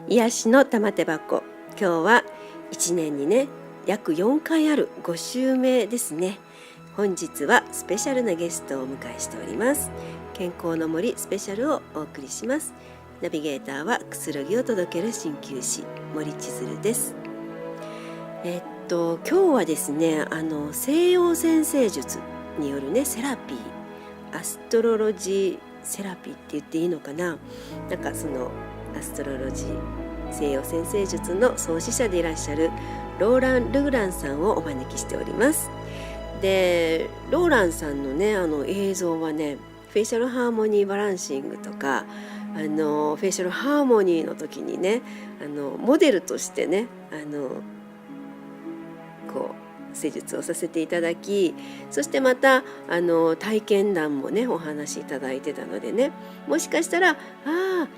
癒しの玉手箱。今日は1年にね約4回ある5週目ですね。本日はスペシャルなゲストをお迎えしております。健康の森スペシャルをお送りします。ナビゲーターはくつろぎを届ける鍼灸師森千鶴です。今日はですね西洋占星術によるねセラピー、アストロロジーセラピーって言っていいのかな、なんかそのアストロロジー西洋占星術の創始者でいらっしゃるローラン・ルーランさんをお招きしております。でローランさんのね映像はねフェイシャルハーモニーバランシングとかフェイシャルハーモニーの時にねモデルとしてねこう施術をさせていただき、そしてまた体験談もねお話しいただいてたのでね、もしかしたら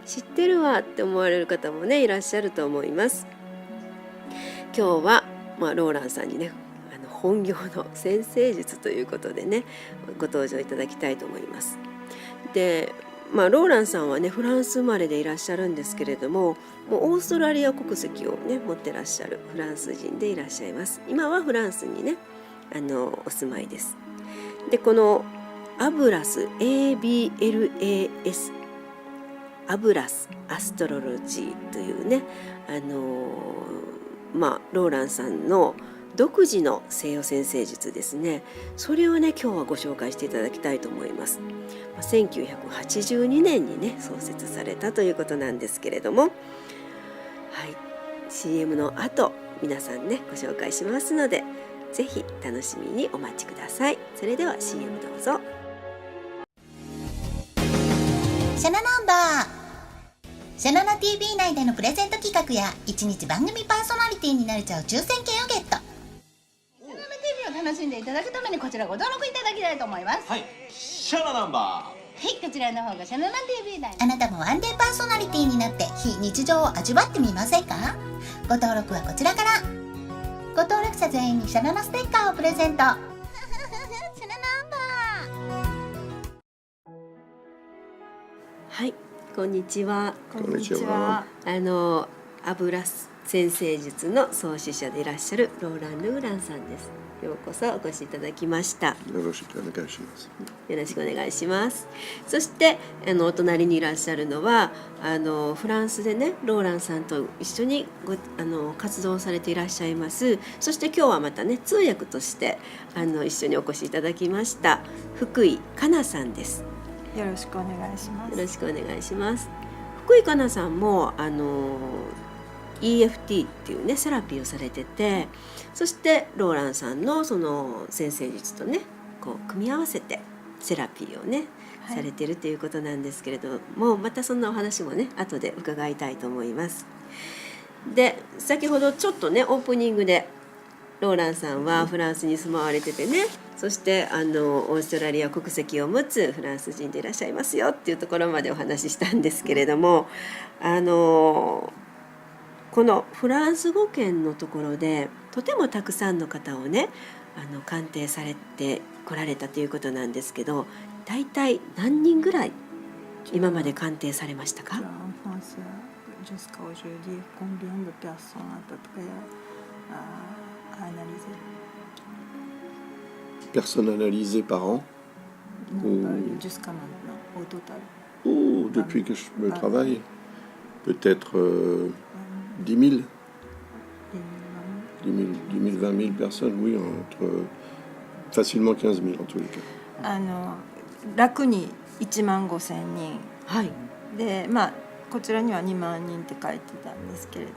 知ってるわって思われる方もねいらっしゃると思います。今日は、ローランさんにね本業の占星術ということでねご登場いただきたいと思います。でローランさんはねフランス生まれでいらっしゃるんですけれども、もうオーストラリア国籍をね持ってらっしゃるフランス人でいらっしゃいます。今はフランスにねお住まいです。でこのアブラス ABLAS アブラスアストロロジーというねローランさんの独自の西洋占星術ですね。それをね今日はご紹介していただきたいと思います。1982年にね創設されたということなんですけれども、はい、CM の後皆さんねご紹介しますので、ぜひ楽しみにお待ちください。それでは CM どうぞ。シャナナンバーシャナナ TV 内でのプレゼント企画や1日番組パーソナリティになれちゃう抽選券をゲット。シャナナ TV を楽しんでいただくためにこちらご登録いただきたいと思います。はい、シャナナンバはい、こちらの方がシャナナ TV 内。あなたもワンデーパーソナリティになって非日常を味わってみませんか？ご登録はこちらから。ご登録者全員にシャナナステッカーをプレゼント。シャナナンバー。はい、こんにちは。こんにちは。アブラス占星術の創始者でいらっしゃるローラン・ルーランさんです。ようこそお越しいただきました。よろしくお願いします。よろしくお願いします。そしてお隣にいらっしゃるのはフランスでねローランさんと一緒に活動されていらっしゃいます。そして今日はまたね通訳として一緒にお越しいただきました福井香奈さんです。よろしくお願いします。よろしくお願いします。福井香奈さんもEFT っていうねセラピーをされてて、そしてローランさんのその占星術とねこう組み合わせてセラピーをね、されてるということなんですけれども、またそんなお話もね後で伺いたいと思います。で先ほどちょっとねオープニングでローランさんはフランスに住まわれててね、そしてオーストラリア国籍を持つフランス人でいらっしゃいますよっていうところまでお話ししたんですけれども、このフランス語圏のところでとてもたくさんの方をね鑑定されてこられたということなんですけど、大体何人ぐらい今まで鑑定されましたか？ Jusqu'à aujourd'hui, combien de personnes à peu près à analyser? Personnes analysées par an Jusqu'à maintenant, au total. Depuis que je me travaille, peut-être 10 000, 20 000 personnes, oui, facilement 15 000 en tous les cas. 楽に1万5千人、はい、でこちらには2万人って書いてたんですけれど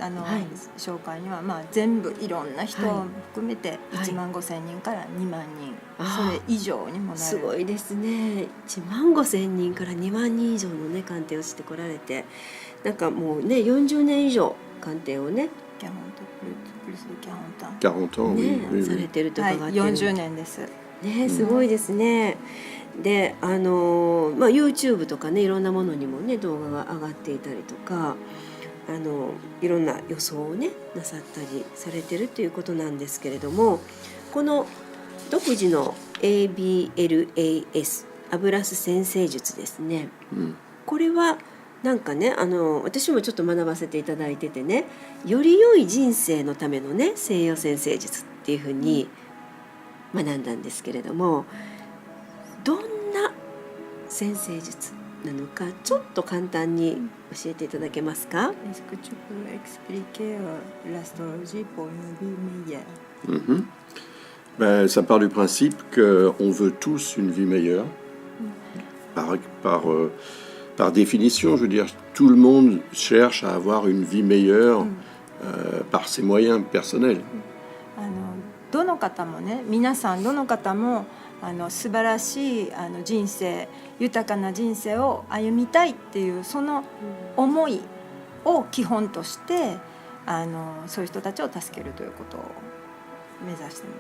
紹介には全部いろんな人を含めて1万5千人から2万人、それ以上にもなる。すごいですね。1万5千人から2万人以上のね鑑定をしてこられて、なんかもうね40年以上鑑定をね40 ans, ね、 oui, されてると伺ってる、40年ですね、すごいですね。でYouTube とかねいろんなものにもね動画が上がっていたりとかいろんな予想をねなさったりされてるということなんですけれども、この独自の ABLAS アブラス占星術ですね、これはなんかね私もちょっと学ばせていただいててね、より良い人生のためのね西洋占星術っていうふうに学んだんですけれども、どんな占星術なのかちょっと簡単に教えていただけますか？ Est-ce que tu peux expliquer l'astrologie pour une vie meilleure? Mhm. Ben, ça part du principe qu'on veut tous une vie meilleure. Par définition, je veux dire, tout le monde cherche à avoir une vie meilleure par ses moyens personnels. どの方もね、皆さんどの方も素晴らしい人生、豊かな人生を歩みたいっていうその思いを基本としてそういう人たちを助けるということを目指してま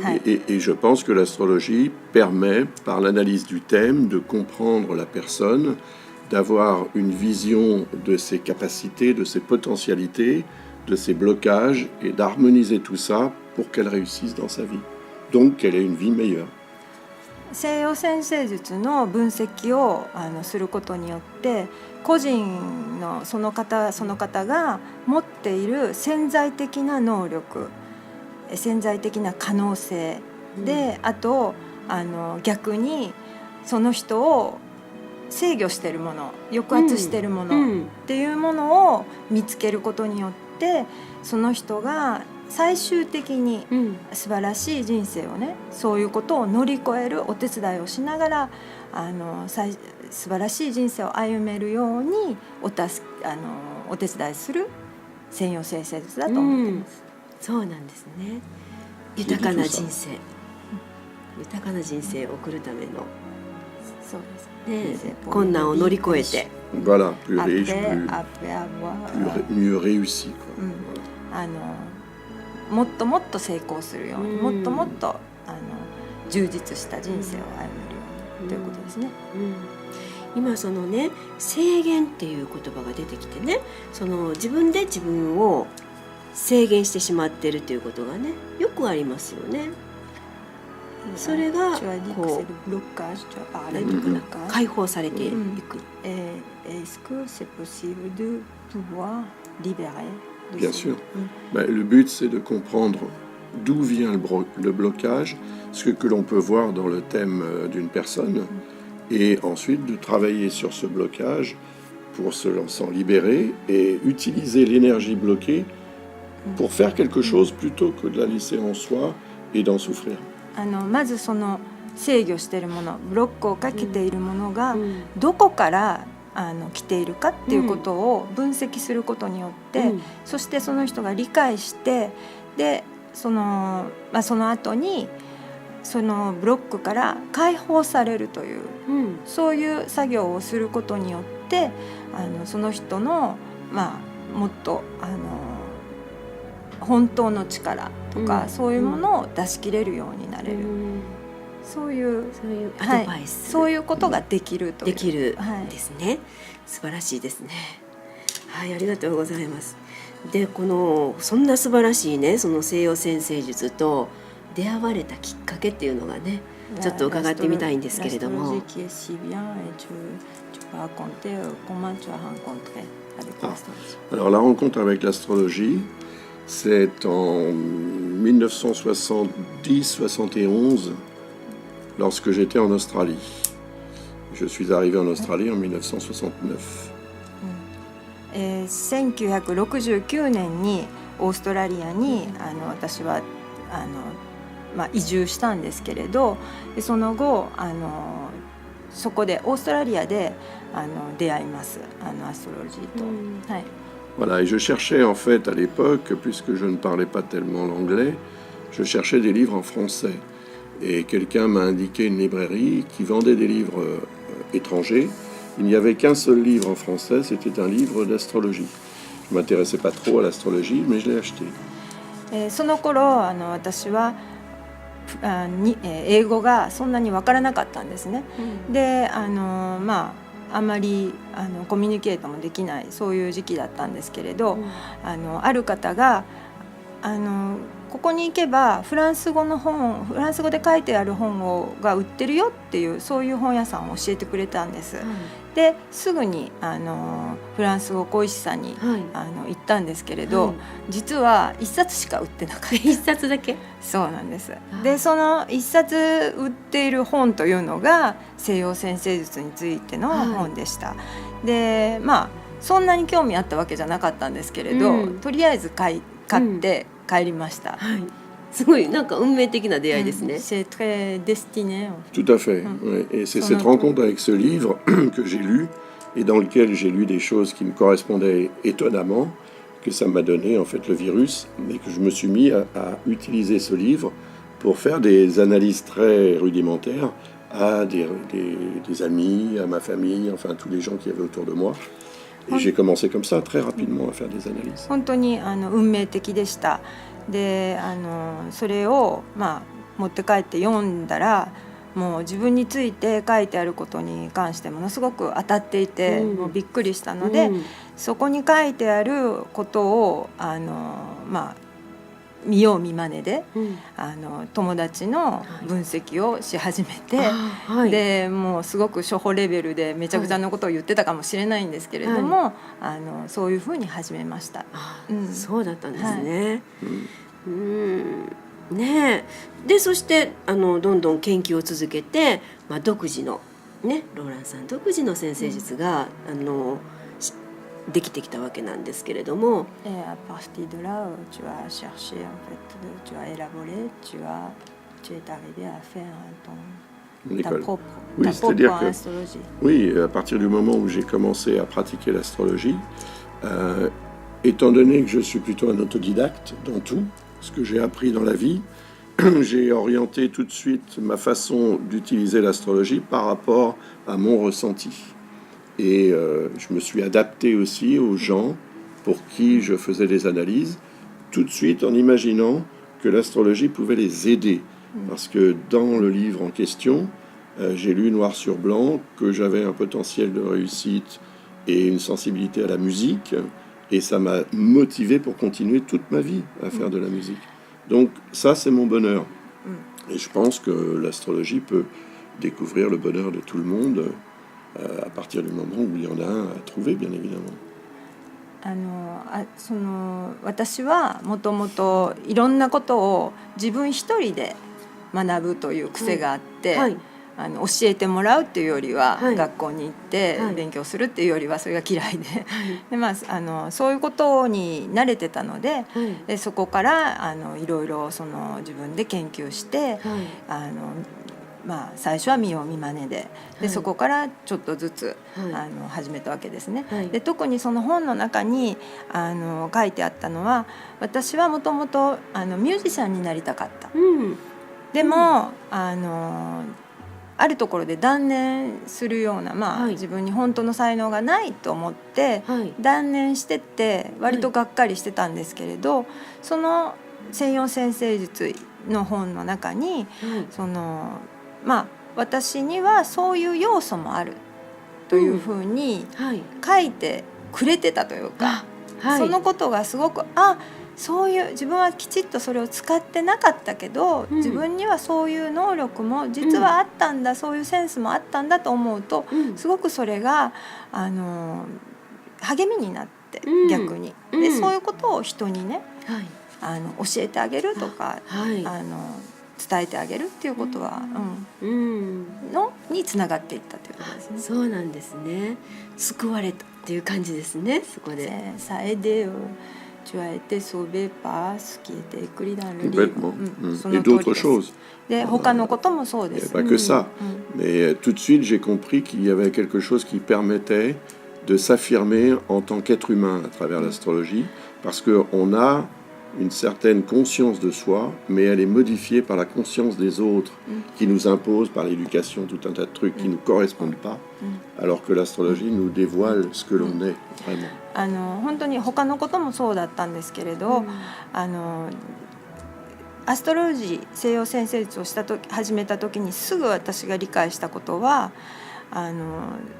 す。はい。Et je pense que l'astrologie permet, par l'analyse du thème, de comprendre la personne, d'avoir une vision de ses capacités, de ses potentialités, de ses blocages, et d'harmoniser tout ça pour qu'elle réussisse dans sa vie. Donc qu'elle ait une vie meilleure. 西洋占星術の分析をすることによって個人のその方が持っている潜在的な能力、潜在的な可能性で、あと逆にその人を制御しているもの、抑圧しているものっていうものを見つけることによってその人が最終的に素晴らしい人生をね、そういうことを乗り越えるお手伝いをしながら素晴らしい人生を歩めるようにお手伝いする西洋占星術だと思ってます。そうなんですね。豊かな人生、豊かな人生を送るための、そうですね、困難を乗り越えて、Voilà, plus riche, mieux réussi. もっともっと成功するように、もっともっと充実した人生を歩めるようにということですね。今そのね、制限っていう言葉が出てきてね、その自分で自分を制限してしまっているということがね、よくありますよね。それがこう解放されていく。Est-ce que c'est possible de pouvoir libérer? Bien sûr. Ben, le but, c'est de comprendre d'où vient le blocage, ce que l'on peut voir dans le thème d'une personne, et ensuite de travailler sur ce blocage pour s'en libérer et utiliser l'énergie bloquée pour faire quelque chose plutôt que de la laisser en soi et d'en souffrir. まずその制御しているもの、ブロックをかけているものがどこから来ているかっていうことを分析することによって、そしてその人が理解して、でその後にそのブロックから解放されるという、そういう作業をすることによってその人の、もっと本当の力とか、そういうものを出し切れるようになれる、そういうアドバイス、そういうことができるという、できるですね。素晴らしいですね。はい、ありがとうございます。で、そんな素晴らしいね、その西洋占星術と出会われたきっかけっていうのがね、ちょっと伺ってみたいんですけれども。Alors la rencontre avec l'astrologie, c'est en 1970-71, lorsque j'étais en Australie. Je suis arrivé en Australie en 1969. 1969年にオーストラリアに私は移住したんですけれど、その後そこでオーストラリアで出会います、アストロロジーと。はい。Voilà, et je cherchais en fait à l'époque, puisque je ne parlais pas tellement l'anglais, je cherchais des livres en français. Et quelqu'un m'a indiqué une librairie qui vendait des livres étrangers. Il n'y avait qu'un seul livre en français, c'était un livre d'astrologie. Je ne m'intéressais pas trop à l'astrologie, mais je l'ai acheté. その頃私は英語がそんなに分からなかったんですね。であまりコミュニケートもできない、そういう時期だったんですけれど、ある方がここに行けばフランス語で書いてある本が売ってるよっていう、そういう本屋さんを教えてくれたんです。ですぐにフランス語講師さんにはい行ったんですけれど、はい実は1冊しか売ってなかった。一冊だけ。そうなんです。あでその1冊売っている本というのが西洋占星術についての本でした。でまあそんなに興味あったわけじゃなかったんですけれど、うんとりあえず買って帰りました。はい。すごいなんか運命的な出会いですね。 C'est très destiné. Tout à fait. Ouais. Et c'est cette rencontre avec ce livre que j'ai lu et dans lequel j'ai lu des choses qui me correspondaient étonnamment, que ça m'a donné en fait le virus, et que je me suis mis à utiliser ce livre pour faire des analyses très rudimentaires à des amis, à ma famille, enfin tous les gens qui avaient autour de moi. Et j'ai commencé comme ça très rapidement à faire des analyses. 本当に運命的でした。でそれを、持って帰って読んだらもう自分について書いてあることに関してものすごく当たっていて、もうびっくりしたので、うんそこに書いてあることを見よう見まねでうん友達の分析をし始めて、はいでもうすごく初歩レベルでめちゃくちゃなことを言ってたかもしれないんですけれども、そういうふうに始めました。あうんそうだったんですね。 Mm. ねえ。でそしてどんどん研究を続けて、独自のねローランさん独自の占星術が、できてきたわけなんですけれども、 Et à partir de là, tu as cherché, en fait, tu as élaboré, tu es arrivé à faire ta L'école. propre, Oui, ta c'est-à-dire propre que- astrologie. Oui, à partir du moment où j'ai commencé à pratiquer l'astrologie, étant donné que je suis plutôt un autodidacte dans tout, ce que j'ai appris dans la vie, j'ai orienté tout de suite ma façon d'utiliser l'astrologie par rapport à mon ressenti. Et je me suis adapté aussi aux gens pour qui je faisais des analyses, tout de suite en imaginant que l'astrologie pouvait les aider. Parce que dans le livre en question, j'ai lu noir sur blanc que j'avais un potentiel de réussite et une sensibilité à la musique, et ça m'a motivé pour continuer toute ma vie à faire de la musique. Donc ça, c'est mon bonheur. Et je pense que l'astrologie peut découvrir le bonheur de tout le monde à partir du moment où il y en a un à trouver, bien évidemment. 私はもともといろんなことを自分一人で学ぶという癖があって、はい教えてもらうっていうよりは、はい学校に行ってはい勉強するっていうよりはそれが嫌いで、でそういうことに慣れてたので、はいでそこからいろいろ自分で研究して、はい最初は見よう見まねで、はいそこからちょっとずつ、はい始めたわけですね。はいで特にその本の中に書いてあったのは、私はもともとミュージシャンになりたかった。うんでも、あるところで断念するような、はい自分に本当の才能がないと思ってはい断念してって割とがっかりしてたんですけれど、その西洋占星術の本の中に私にはそういう要素もあるというふうにはい書いてくれてたというか、はいそのことがすごくそういう自分はきちっとそれを使ってなかったけど、うん自分にはそういう能力も実はあったんだ、そういうセンスもあったんだと思うと、うんすごくそれが励みになって、うん逆にで、うんそういうことを人にねはい教えてあげるとか、はい伝えてあげるっていうことは、うんにつながっていったということですね。そうなんですね。救われたっていう感じですね。そこで。Ça a aidé, tu as été sauvé par ce qui était écrit dans le livre. Complètement. Et その通り d'autres です。 choses. で他のこともそう Il で n'y avait す。 pas que ça. うん Mais tout de suite, j'ai compris qu'il y avait quelque chose qui permettait de s'affirmer en tant qu'être humain à travers l'astrologie, parce qu'on a une certaine conscience de soi, mais elle est modifiée par la conscience des autres, qui nous imposent par l'éducation tout un tas de trucs qui ne nous correspondent pas, alors que l'astrologie nous dévoile ce que l'on est vraiment. 本当に他のこともそうだったんですけれど、アストロロジー西洋占星術を始めた時にすぐ私が理解したことは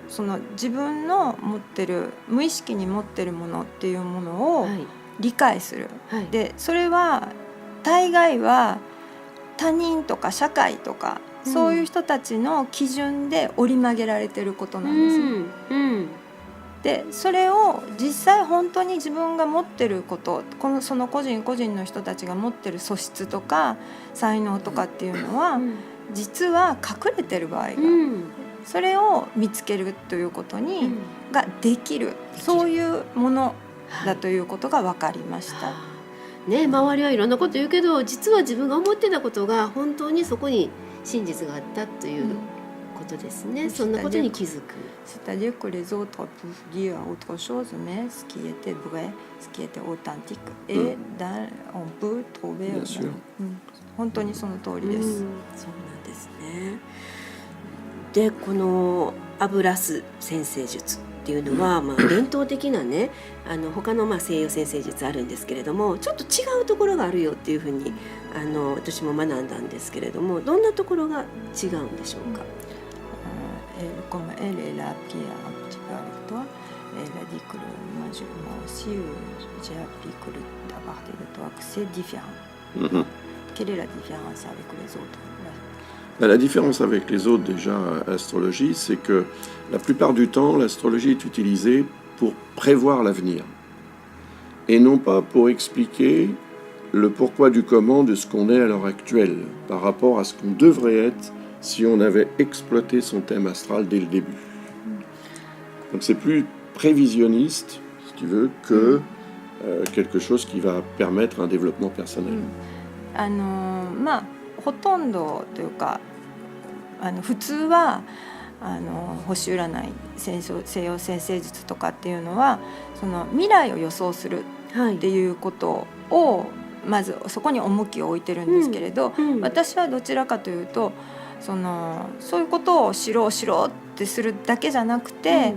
その自分の持ってる無意識に持ってるものっていうものをはい理解する。はいでそれは大概は他人とか社会とかそういう人たちの基準で折り曲げられてることなんですね。でそれを実際本当に自分が持ってることその個人個人の人たちが持ってる素質とか才能とかっていうのは、実は隠れてる場合が、それを見つけるということに、ができるそういうものだということが分かりました。ね、周りはいろんなこと言うけど、実は自分が思ってたことが本当にそこに真実があったということですね。そんなことに気づく。C'est-à-dire que les autres peuvent dire autre chose, mais ce qui était vrai, ce qui était authentique, et on peut trouver. 本当にその通りです。そうなんですね。で、このアブラス占星術っていうのは、伝統的なね、他の西洋占星術あるんですけれども、ちょっと違うところがあるよっていうふうに私も学んだんですけれども、どんなところが違うんでしょうか。Comme elle a appris un petit peu avec toi, elle a dit que moi aussi j'ai appris que à partir de toi que c'est différent. Quelle est la différence avec les autres? La différence avec les autres déjà astrologie, c'est que la plupart du temps l'astrologie est utilisée pour prévoir l'avenir et non pas pour expliquer le pourquoi du comment de ce qu'on est à l'heure actuelle par rapport à ce qu'on devrait être si on avait exploité son thème astral dès le début. Donc c'est plus prévisionniste, si tu veux, que quelque chose qui va permettre un développement personnel. ほとんどというか普通は星占い西洋占星術とかっていうのはその未来を予想するっていうことをまずそこに重きを置いてるんですけれど、私はどちらかというとそういうことを知ろうってするだけじゃなくて、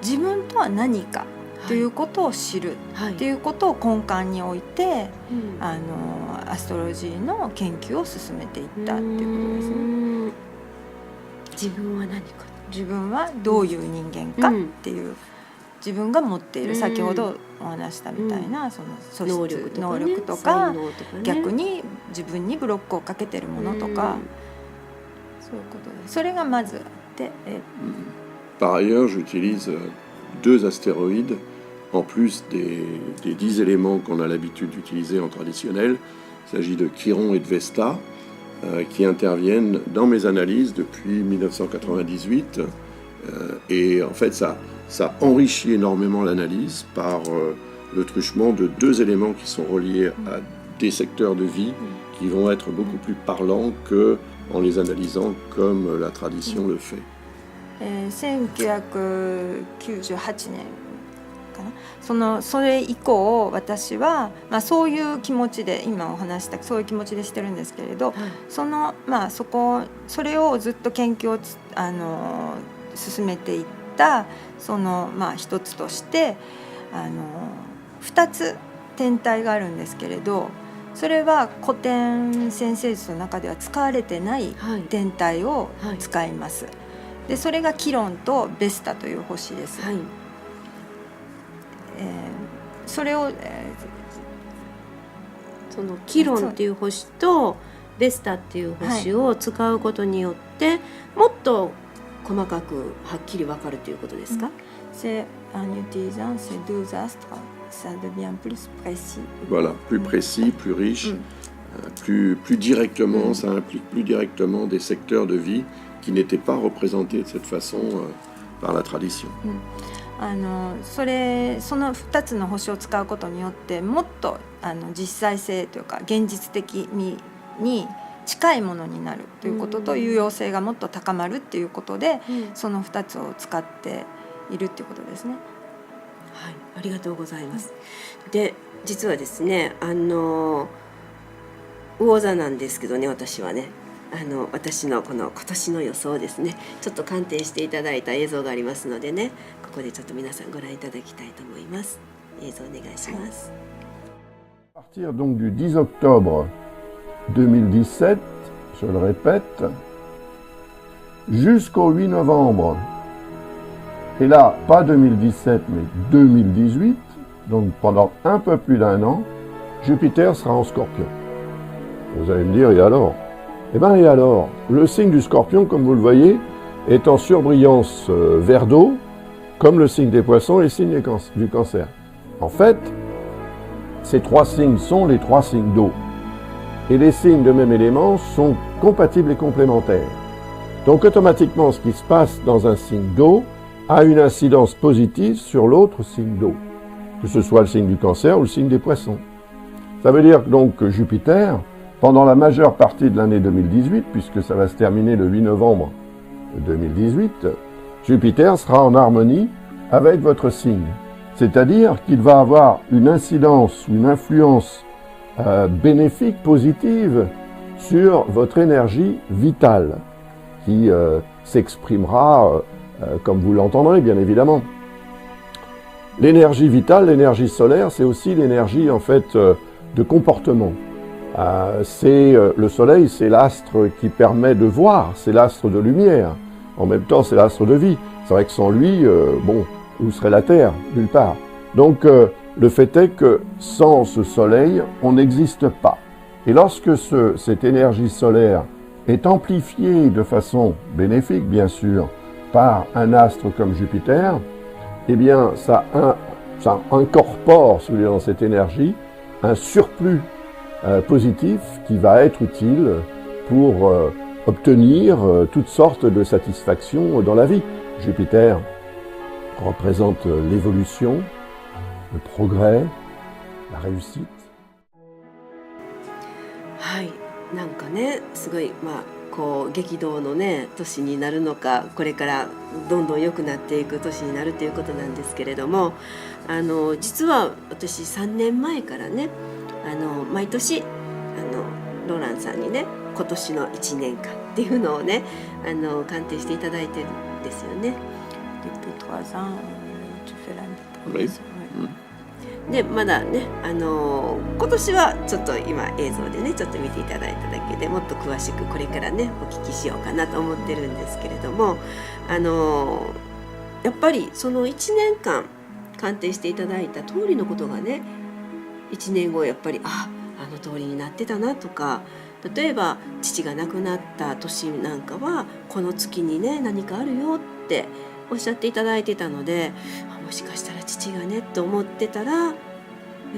自分とは何かということを知るっていうことを根幹に置いて、アストロジーの研究を進めていったっていうことですね。自分は何か、自分はどういう人間かっていう、自分が持っている先ほどお話したみたいなその素質、能力とか逆に自分にブロックをかけてるものとか、そういうことで、それがまずあって。Par ailleurs, j'utilise 2 astéroïdes en plus des 10 éléments qu'on a l'habitude d'utiliser en traditionnel. Il s'agit de Chiron et de Vesta qui interviennent dans mes analyses depuis 1998 et en fait ça enrichit énormément l'analyse par le truchement de 2 éléments qui sont reliés à des secteurs de vie qui vont être beaucoup plus parlants qu'en les analysant comme la tradition le fait. 1998年かな、それ以降私は、そういう気持ちで今お話したそういう気持ちでしてるんですけれど、それをずっと研究を進めていった一つとして2つ天体があるんですけれど、それは古典占星術の中では使われてない天体を使います。でそれがキロンとベスタという星です。それを、そのキロンっていう星とベスタっていう星を使うことによって、もっと細かくはっきり分かるということですか？C'est en utilisant ces 2 astres, ça devient plus précis. Voilà, plus précis, plus riche, plus directement, ça implique plus directement des secteurs de vie qui n'étaient pas représentés de cette façon par la tradition. その2つの星を使うことによってもっと実際性というか現実的に近いものになるということと有用性がもっと高まるっていうことで、その2つを使っているっていうことですね。はい、ありがとうございます。で、実はですね、魚座なんですけどね、私はね、私のこの今年の予想ですね、ちょっと鑑定していただいた映像がありますのでね、ここでちょっと皆さんご覧いただきたいと思います。映像お願いします。À partir donc du 10 octobre 2017, je le répète, jusqu'au 8 novembre, et là, pas 2017, mais 2018, donc pendant un peu plus d'1 an, Jupiter sera en Scorpion. Vous allez me dire, et alors? Eh bien, et alors, le signe du Scorpion, comme vous le voyez, est en surbrillance vert d'eau, comme le signe des Poissons et le signe du Cancer. En fait, ces 3 signes sont les 3 signes d'eau. Et les signes de même élément sont compatibles et complémentaires. Donc automatiquement, ce qui se passe dans un signe d'eau a une incidence positive sur l'autre signe d'eau, que ce soit le signe du Cancer ou le signe des Poissons. Ça veut dire donc que Jupiter, pendant la majeure partie de l'année 2018, puisque ça va se terminer le 8 novembre 2018, Jupiter sera en harmonie avec votre signe. C'est-à-dire qu'il va avoir une incidence ou une influence bénéfique, positive, sur votre énergie vitale, qui s'exprimera comme vous l'entendrez, bien évidemment. L'énergie vitale, l'énergie solaire, c'est aussi l'énergie en fait de comportement. Le soleil, c'est l'astre qui permet de voir, c'est l'astre de lumière. En même temps, c'est l'astre de vie. C'est vrai que sans lui, où serait la Terre? Nulle part. Donc, le fait est que sans ce soleil, on n'existe pas. Et lorsque cette énergie solaire est amplifiée de façon bénéfique, bien sûr, par un astre comme Jupiter, eh bien, ça incorpore, si vous voulez, dans cette énergie, un surplus positif qui va être utile pour obtenir toutes sortes de satisfactions dans la vie. Jupiter représente l'évolution, le progrès, la réussite. はい、なんかねすごいこう激動のね年になるのか、これからどんどん良くなっていく年になるということなんですけれども、実は私3年前からね毎年ローランさんにね今年の1年間っていうのをね鑑定していただいてるんですよね。 Depuis 3 ans, tu fais la Oui. détermination. でまだね、今年はちょっと今映像でねちょっと見ていただいただけでもっと詳しくこれからねお聞きしようかなと思ってるんですけれども、やっぱりその1年間鑑定していただいた通りのことがね1年後やっぱりあの通りになってたなとか、例えば父が亡くなった年なんかはこの月にね何かあるよっておっしゃっていただいてたので、もしかしたら父がねと思ってたらやっ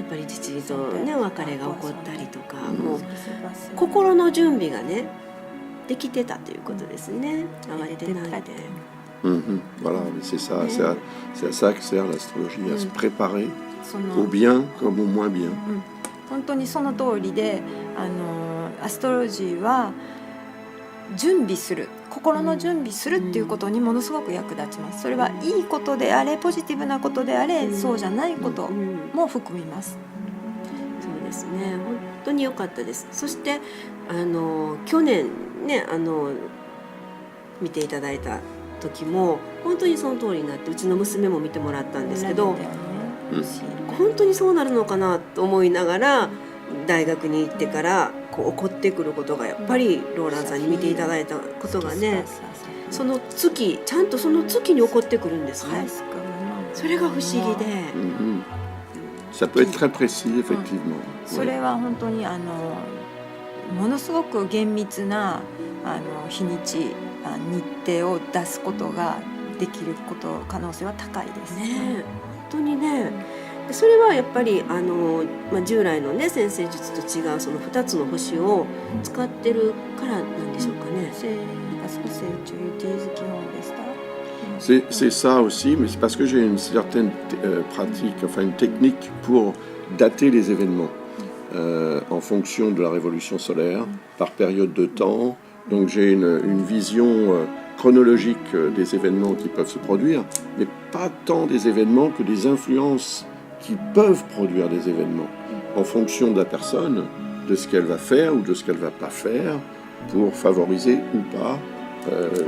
ぱり父とね別れが起こったりとか、もう心の準備がねできてたということですね。慌ててないで。 Voilà, mais c'est ça, c'est à ça que sert l'astrologie, à se préparer そ au の bien comme au moins bien. 本当にその通りで、アストロジーは準備する、心の準備するっていうことにものすごく役立ちます。それはいいことであれ、ポジティブなことであれ、そうじゃないことも含みます。そうですね、本当に良かったです。そして去年ね見ていただいた時も本当にその通りになって、うちの娘も見てもらったんですけど、本当にそうなるのかなと思いながら大学に行ってからこう起こってくることがやっぱりローランさんに見ていただいたことがね、その月ちゃんとその月に起こってくるんですね。それが不思議で、Ça peut être très précis, effectivement. それは本当にものすごく厳密な日にち日程を出すことができる可能性は高いですね。本当にね。それはやっぱり従来のね占星術と違うその2つの星を使ってるからなんでしょうかね。C'est ça aussi, mais c'est parce que j'ai une certaine pratique, enfin une technique pour dater les événements en fonction de la révolution solaire, par période de temps. Donc j'ai une vision chronologique des événements qui peuvent se produire, mais pas tant des événements que des influences qui peuvent produire des événements en fonction de la personne, de ce qu'elle va faire ou de ce qu'elle ne va pas faire pour favoriser ou pas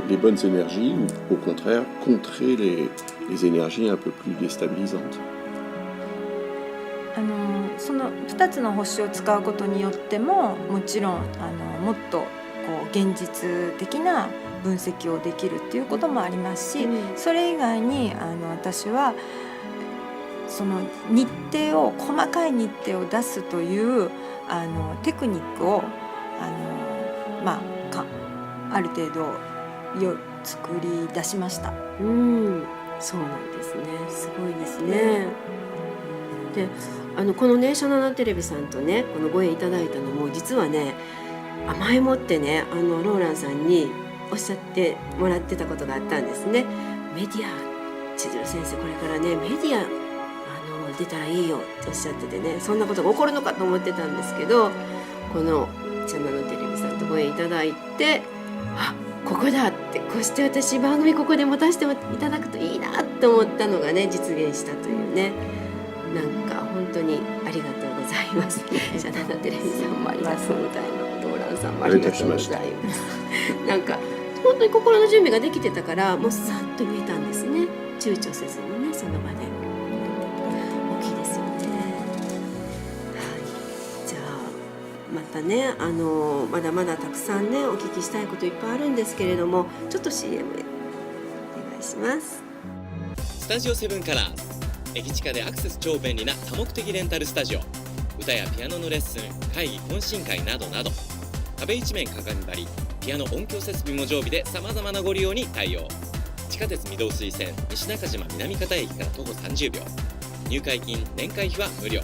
les bonnes énergies ou au contraire contrer les énergies un peu plus déstabilisantes. その2つの星を使うことによってももちろんもっとこう現実的な分析をできるっていうこともありますし、それ以外に私はその日程を細かい日程を出すというテクニックをある程度作り出しました。そうなんですね。すごいですね。で、このねシャナナテレビさんとねこのご縁いただいたのも実はね、前もってねローランさんにおっしゃってもらってたことがあったんですね。メディア千鶴先生これからねメディア出たらいいよっておっしゃっててね、そんなことが起こるのかと思ってたんですけど、このシャナナテレビさんとご縁いただいて、ここだって、こうして私番組ここで持たせていただくといいなって思ったのがね実現したというね、なんか本当にありがとうございます。シャナナテレビさんもありがとうございます。ローランさんもありがとうございます。なんか本当に心の準備ができてたからもうさっと言えたんですね。躊躇せずにねその場で。大きいですよね。じゃあまたねまだまだたくさんねお聞きしたいこといっぱいあるんですけれども、ちょっと CM へお願いします。スタジオセブンカラーズ、駅近でアクセス超便利な多目的レンタルスタジオ。歌やピアノのレッスン、会議懇親会などなど、壁一面鏡張り、ピアノ音響設備も常備でさまざまなご利用に対応。地下鉄御堂筋線西中島南方駅から徒歩30秒。入会金年会費は無料。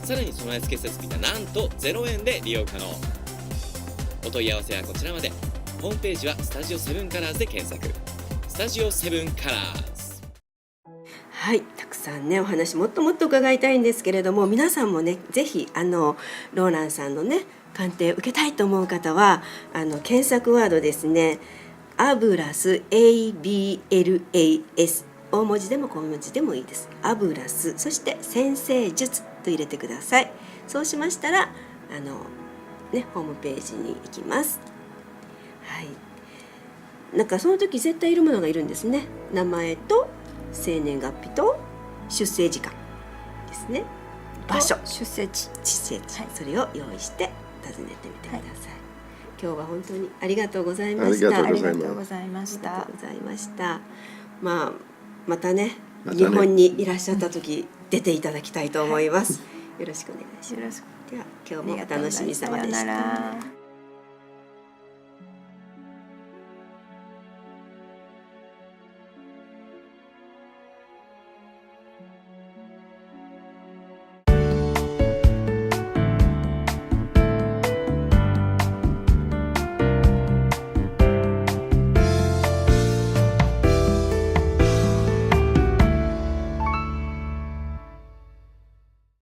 さらに備え付け設備がなんと0円で利用可能。お問い合わせはこちらまで。ホームページはスタジオセブンカラーズで検索。スタジオセブンカラーズ。はい、たくさんねお話もっともっと伺いたいんですけれども、皆さんもねぜひローランさんのね鑑定を受けたいと思う方は検索ワードですね、アブラス ABLAS、 大文字でも小文字でもいいです。アブラス、そして先生術と入れてください。そうしましたらホームページに行きます。はい、なんかその時絶対いるものがいるんですね。名前と生年月日と出生時間ですね。場所、出生地、それを用意して訪ねてみてください。今日は本当にありがとうございました。ありがとうございました。またね日本にいらっしゃった時出ていただきたいと思います。よろしくお願いします。では今日もお楽しみ様でした。